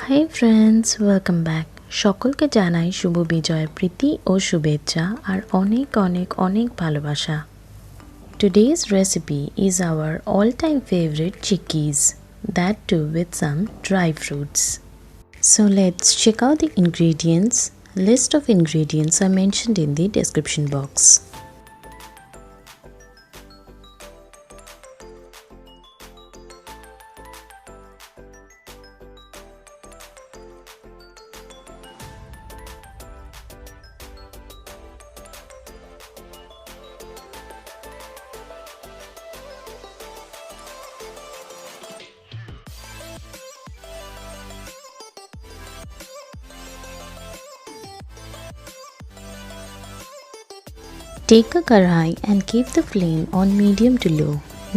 Hi friends, welcome back. সকলকে জানাই শুভ বিজয় প্রীতি ও শুভেচ্ছা আর অনেক অনেক অনেক ভালোবাসা। Today's recipe is our all-time favorite chickis, that too with some dry fruits. So let's check out the ingredients. List of ingredients are mentioned in the description box. Take a karai and keep the flame on medium to low.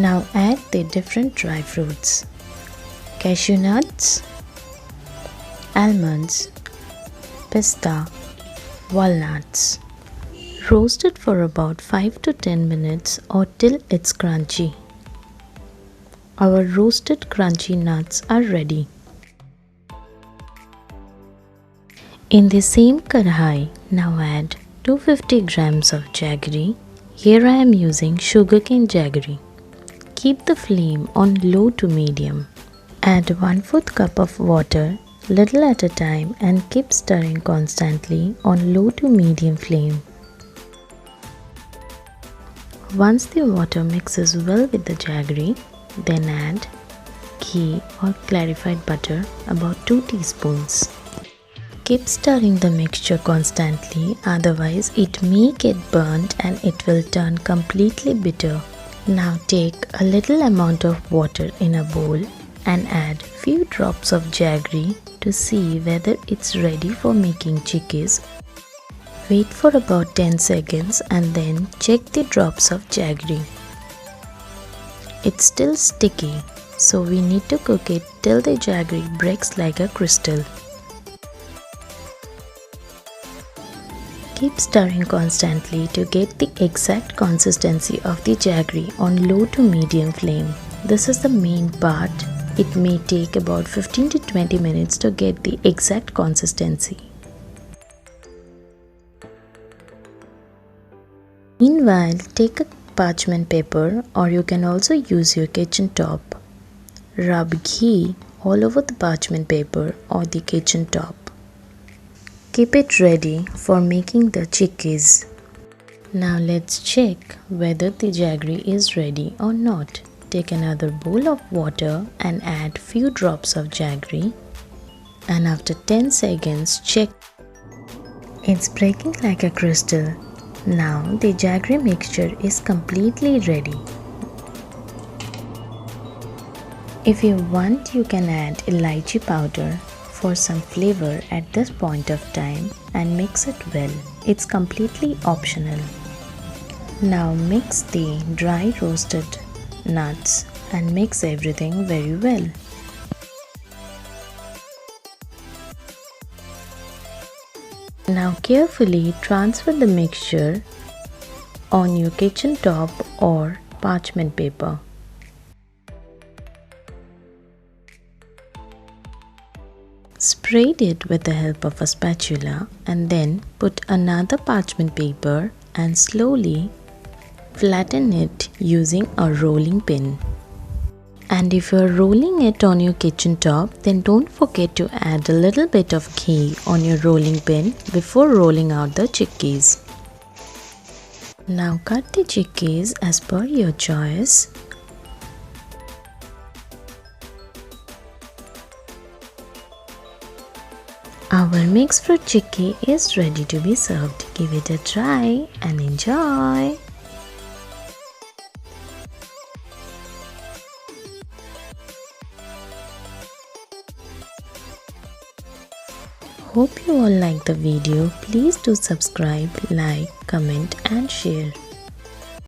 Now add the different dry fruits. Cashew nuts, almonds, pista, walnuts. Roast it for about 5 to 10 minutes or till it's crunchy. Our roasted crunchy nuts are ready. In the same karai, now add 250 grams of jaggery. Here I am using sugarcane jaggery. Keep the flame on low to medium. Add 1/4 cup of water, little at a time, and keep stirring constantly on low to medium flame. Once the water mixes well with the jaggery, then add ghee or clarified butter, about 2 teaspoons. Keep stirring the mixture constantly, otherwise it may get burnt and it will turn completely bitter. Now take a little amount of water in a bowl and add few drops of jaggery to see whether it's ready for making chickis. Wait for about 10 seconds and then check the drops of jaggery. It's still sticky, so we need to cook it till the jaggery breaks like a crystal. Keep stirring constantly to get the exact consistency of the jaggery on low to medium flame. This is the main part. It may take about 15 to 20 minutes to get the exact consistency. Meanwhile, take a parchment paper, or you can also use your kitchen top. Rub ghee all over the parchment paper or the kitchen top. Keep it ready for making the chickis. Now let's check whether the jaggery is ready or not. Take another bowl of water and add few drops of jaggery, and after 10 seconds check. It's breaking like a crystal. Now the jaggery mixture is completely ready. If you want, you can add elaichi powder for some flavor at this point of time and mix it well. It's completely optional. Now mix the dry roasted nuts and mix everything very well. Now carefully transfer the mixture on your kitchen top or parchment paper. Spread it with the help of a spatula and then put another parchment paper and slowly flatten it using a rolling pin. And if you are rolling it on your kitchen top, then don't forget to add a little bit of ghee on your rolling pin before rolling out the chickis. Now cut the chickis as per your choice. Our mixed fruit chikki is ready to be served. Give it a try and enjoy. Hope you all like the video. Please do subscribe, like, comment and share.